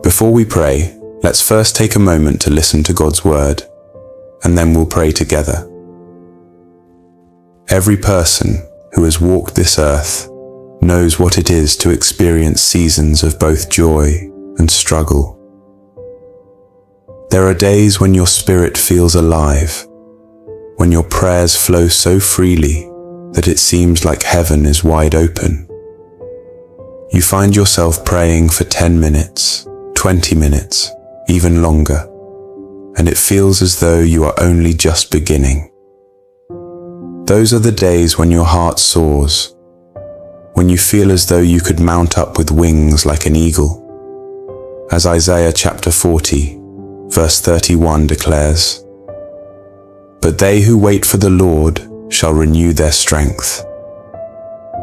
Before we pray, let's first take a moment to listen to God's word, and then we'll pray together. Every person who has walked this earth knows what it is to experience seasons of both joy and struggle. There are days when your spirit feels alive, when your prayers flow so freely that it seems like heaven is wide open. You find yourself praying for 10 minutes, 20 minutes, even longer, and it feels as though you are only just beginning. Those are the days when your heart soars, when you feel as though you could mount up with wings like an eagle. As Isaiah chapter 40, verse 31 declares, "But they who wait for the Lord shall renew their strength.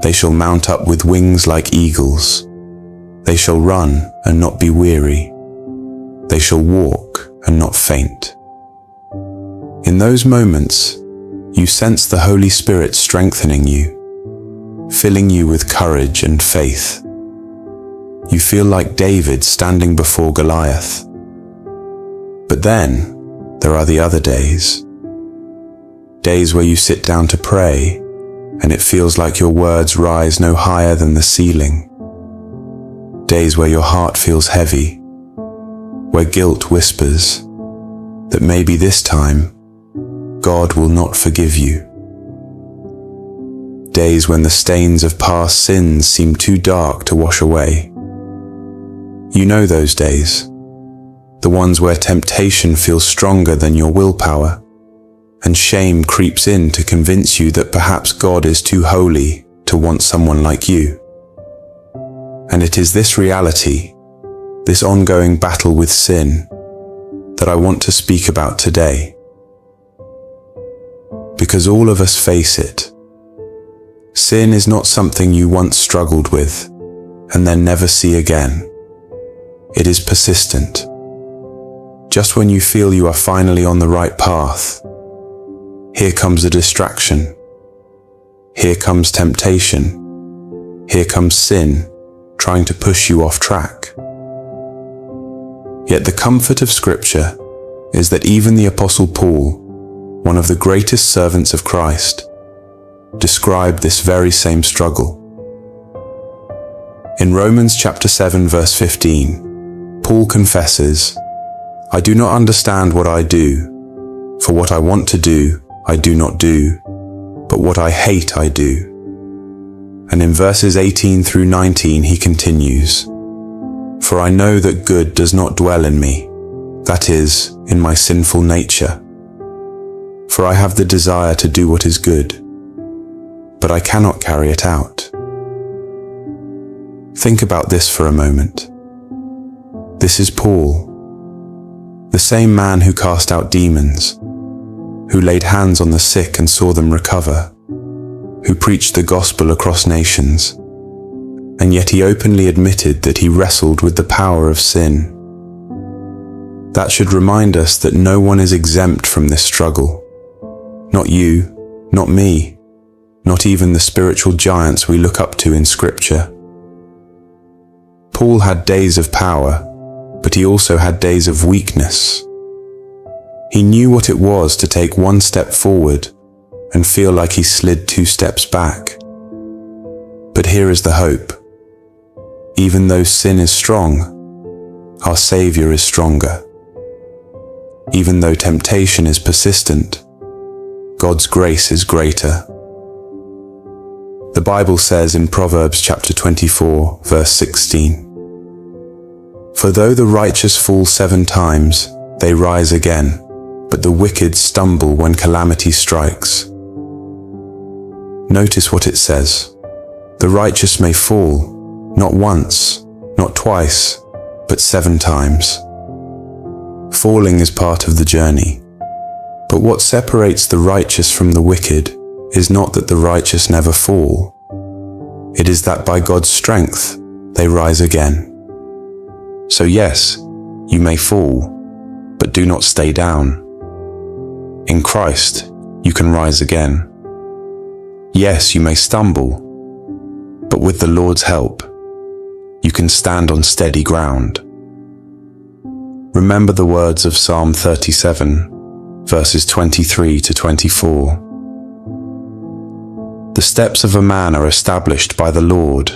They shall mount up with wings like eagles. They shall run and not be weary. They shall walk and not faint." In those moments, you sense the Holy Spirit strengthening you, filling you with courage and faith. You feel like David standing before Goliath. But then, there are the other days. Days where you sit down to pray, and it feels like your words rise no higher than the ceiling. Days where your heart feels heavy, where guilt whispers that maybe this time, God will not forgive you. Days when the stains of past sins seem too dark to wash away. You know those days, the ones where temptation feels stronger than your willpower, and shame creeps in to convince you that perhaps God is too holy to want someone like you. And it is this reality, this ongoing battle with sin, that I want to speak about today. Because all of us face it. Sin is not something you once struggled with and then never see again. It is persistent. Just when you feel you are finally on the right path, here comes a distraction. Here comes temptation. Here comes sin, trying to push you off track. Yet the comfort of Scripture is that even the Apostle Paul, one of the greatest servants of Christ, described this very same struggle. In Romans chapter 7 verse 15, Paul confesses, "I do not understand what I do, for what I want to do, I do not do, but what I hate I do." And in verses 18 through 19 he continues, "For I know that good does not dwell in me, that is, in my sinful nature. For I have the desire to do what is good, but I cannot carry it out." Think about this for a moment. This is Paul, the same man who cast out demons, who laid hands on the sick and saw them recover, who preached the gospel across nations, and yet he openly admitted that he wrestled with the power of sin. That should remind us that no one is exempt from this struggle. Not you, not me, not even the spiritual giants we look up to in Scripture. Paul had days of power, but he also had days of weakness. He knew what it was to take one step forward and feel like he slid 2 steps back. But here is the hope. Even though sin is strong, our Savior is stronger. Even though temptation is persistent, God's grace is greater. The Bible says in Proverbs chapter 24, verse 16, "For though the righteous fall 7 times, they rise again, but the wicked stumble when calamity strikes." Notice what it says. The righteous may fall, not once, not twice, but 7 times. Falling is part of the journey. But what separates the righteous from the wicked is not that the righteous never fall. It is that by God's strength, they rise again. So yes, you may fall, but do not stay down. In Christ, you can rise again. Yes, you may stumble, but with the Lord's help, you can stand on steady ground. remember the words of Psalm 37, verses 23 to 24. The steps of a man are established by the Lord,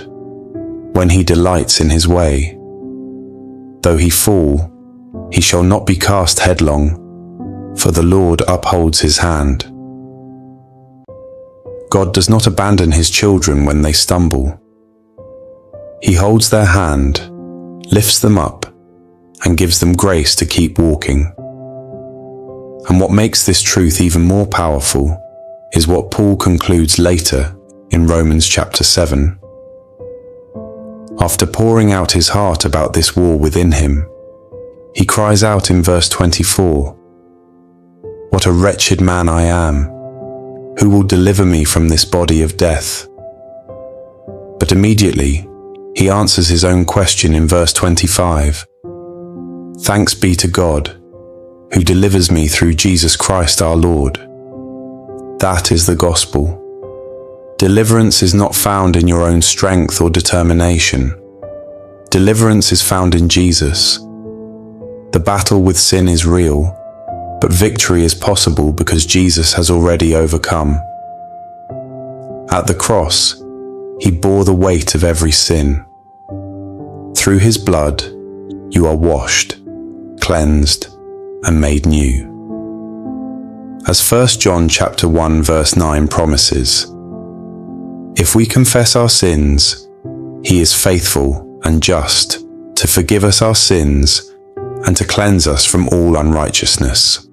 when he delights in his way. Though he fall, he shall not be cast headlong, for the Lord upholds his hand. God does not abandon his children when they stumble. He holds their hand, lifts them up, and gives them grace to keep walking. And what makes this truth even more powerful is what Paul concludes later in Romans chapter 7. After pouring out his heart about this war within him, he cries out in verse 24, "What a wretched man I am! Who will deliver me from this body of death?" But immediately, he answers his own question in verse 25. "Thanks be to God, who delivers me through Jesus Christ our Lord." That is the gospel. Deliverance is not found in your own strength or determination. Deliverance is found in Jesus. The battle with sin is real, but victory is possible because Jesus has already overcome. At the cross, he bore the weight of every sin. Through his blood, you are washed, cleansed, and made new. As 1 John chapter 1 verse 9 promises, if we confess our sins, he is faithful and just to forgive us our sins and to cleanse us from all unrighteousness.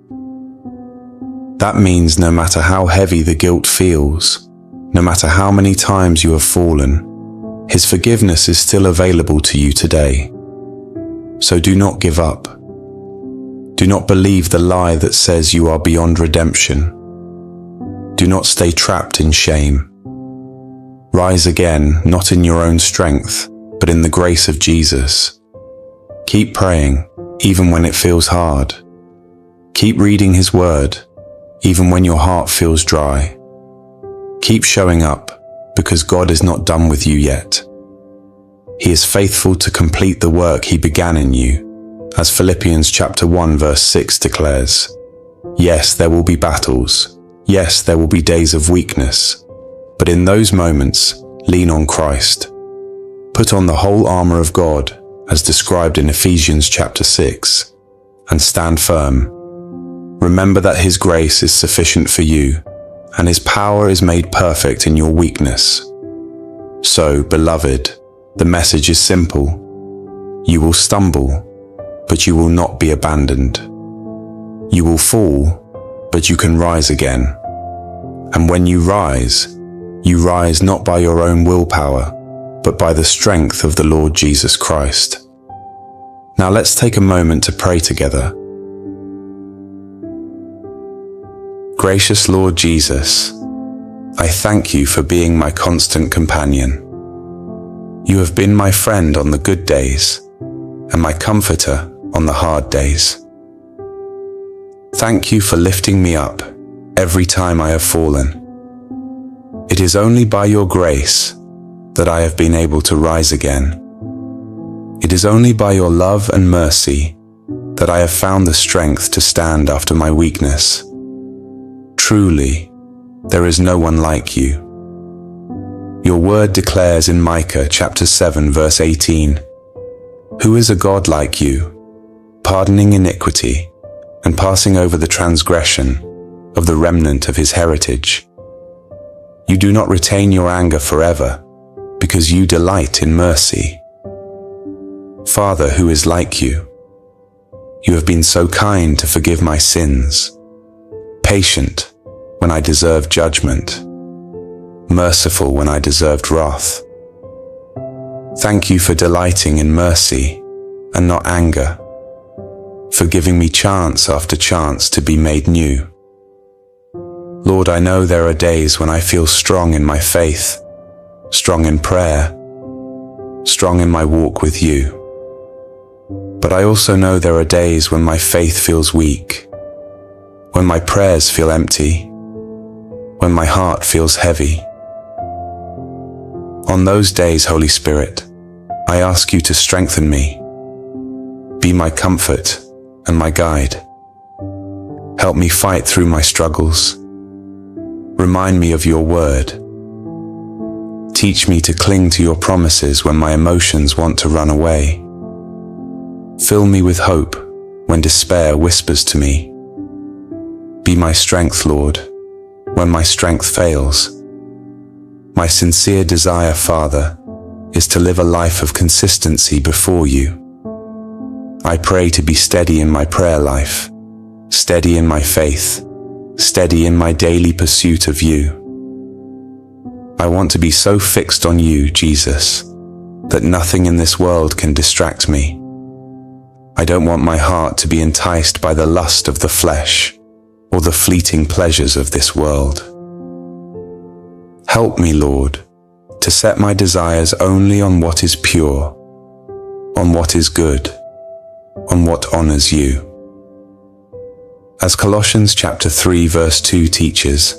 That means no matter how heavy the guilt feels, no matter how many times you have fallen, his forgiveness is still available to you today. So do not give up. Do not believe the lie that says you are beyond redemption. Do not stay trapped in shame. Rise again, not in your own strength, but in the grace of Jesus. Keep praying, even when it feels hard. Keep reading his word, even when your heart feels dry. Keep showing up, because God is not done with you yet. He is faithful to complete the work he began in you, as Philippians chapter 1 verse 6 declares. Yes, there will be battles. Yes, there will be days of weakness. But in those moments, lean on Christ. Put on the whole armor of God, as described in Ephesians chapter 6, and stand firm. Remember that his grace is sufficient for you, and his power is made perfect in your weakness. So, beloved, the message is simple. You will stumble, but you will not be abandoned. You will fall, but you can rise again. And when you rise not by your own willpower, but by the strength of the Lord Jesus Christ. Now let's take a moment to pray together. Gracious Lord Jesus, I thank you for being my constant companion. You have been my friend on the good days, and my comforter on the hard days. Thank you for lifting me up every time I have fallen. It is only by your grace that I have been able to rise again. It is only by your love and mercy that I have found the strength to stand after my weakness. Truly, there is no one like you. Your word declares in Micah chapter 7 verse 18, "Who is a God like you, pardoning iniquity and passing over the transgression of the remnant of his heritage? You do not retain your anger forever, because you delight in mercy." Father, who is like you? You have been so kind to forgive my sins, patient when I deserved judgment, merciful when I deserved wrath. Thank you for delighting in mercy and not anger, for giving me chance after chance to be made new. Lord, I know there are days when I feel strong in my faith, strong in prayer, strong in my walk with you. But I also know there are days when my faith feels weak, when my prayers feel empty, when my heart feels heavy. On those days, Holy Spirit, I ask you to strengthen me. Be my comfort and my guide. Help me fight through my struggles. Remind me of your word. Teach me to cling to your promises when my emotions want to run away. Fill me with hope when despair whispers to me. Be my strength, Lord, when my strength fails. My sincere desire, Father, is to live a life of consistency before you. I pray to be steady in my prayer life, steady in my faith, steady in my daily pursuit of you. I want to be so fixed on you, Jesus, that nothing in this world can distract me. I don't want my heart to be enticed by the lust of the flesh or the fleeting pleasures of this world. Help me, Lord, to set my desires only on what is pure, on what is good, on what honors you. As Colossians chapter 3 verse 2 teaches,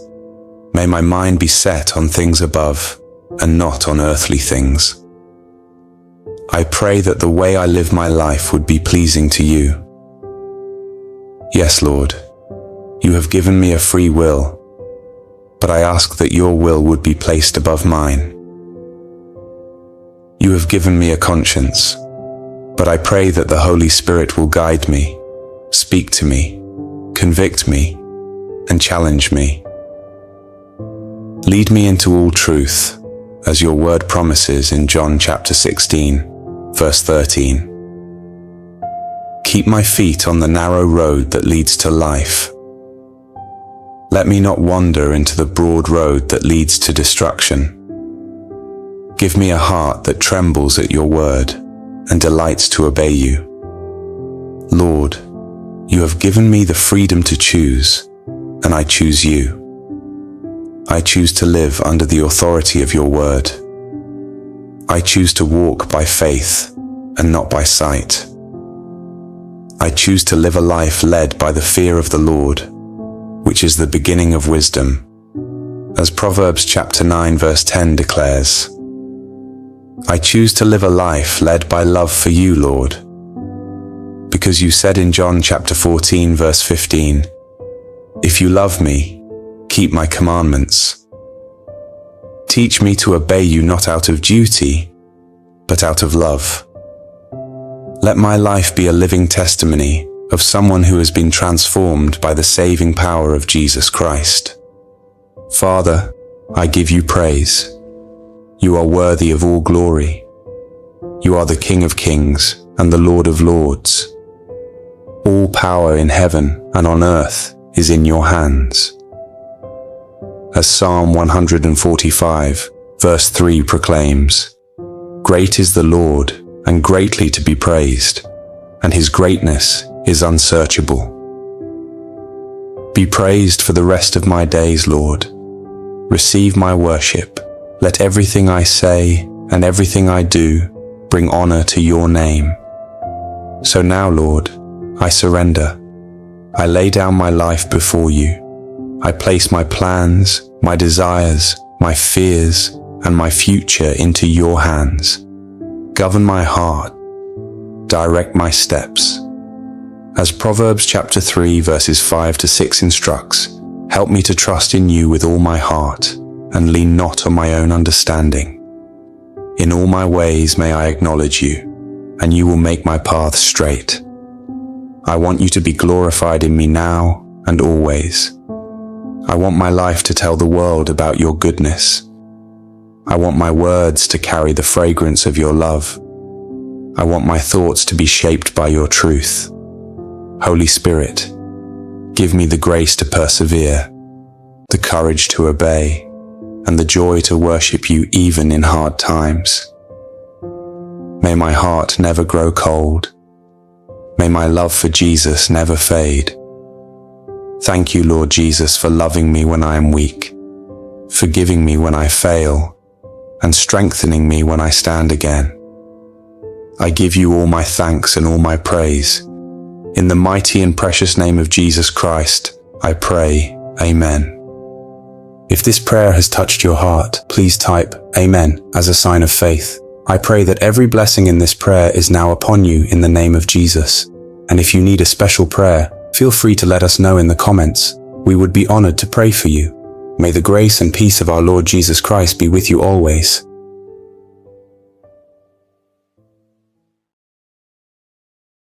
may my mind be set on things above and not on earthly things. I pray that the way I live my life would be pleasing to you. Yes, Lord, you have given me a free will, but I ask that your will would be placed above mine. You have given me a conscience, but I pray that the Holy Spirit will guide me, speak to me, convict me, and challenge me. Lead me into all truth, as your word promises in John chapter 16, verse 13. Keep my feet on the narrow road that leads to life. Let me not wander into the broad road that leads to destruction. Give me a heart that trembles at your word and delights to obey you. Lord, you have given me the freedom to choose, and I choose you. I choose to live under the authority of your word. I choose to walk by faith and not by sight. I choose to live a life led by the fear of the Lord, which is the beginning of wisdom, as Proverbs chapter 9 verse 10 declares. I choose to live a life led by love for you, Lord, because you said in John chapter 14 verse 15, "If you love me, keep my commandments." Teach me to obey you not out of duty, but out of love. Let my life be a living testimony of someone who has been transformed by the saving power of Jesus Christ. Father, I give you praise. You are worthy of all glory. You are the King of kings and the Lord of lords. All power in heaven and on earth is in your hands. As Psalm 145, verse 3 proclaims, "Great is the Lord, and greatly to be praised, and his greatness is unsearchable." Be praised for the rest of my days, Lord. Receive my worship. Let everything I say and everything I do bring honor to your name. So now, Lord, I surrender. I lay down my life before you. I place my plans, my desires, my fears, and my future into your hands. Govern my heart. Direct my steps. As Proverbs chapter 3 verses 5 to 6 instructs, help me to trust in you with all my heart and lean not on my own understanding. In all my ways may I acknowledge you, and you will make my path straight. I want you to be glorified in me now and always. I want my life to tell the world about your goodness. I want my words to carry the fragrance of your love. I want my thoughts to be shaped by your truth. Holy Spirit, give me the grace to persevere, the courage to obey, and the joy to worship you even in hard times. May my heart never grow cold. May my love for Jesus never fade. Thank you, Lord Jesus, for loving me when I am weak, forgiving me when I fail, and strengthening me when I stand again. I give you all my thanks and all my praise. In the mighty and precious name of Jesus Christ, I pray, Amen. If this prayer has touched your heart, please type Amen as a sign of faith. I pray that every blessing in this prayer is now upon you in the name of Jesus. And if you need a special prayer, feel free to let us know in the comments. We would be honored to pray for you. May the grace and peace of our Lord Jesus Christ be with you always.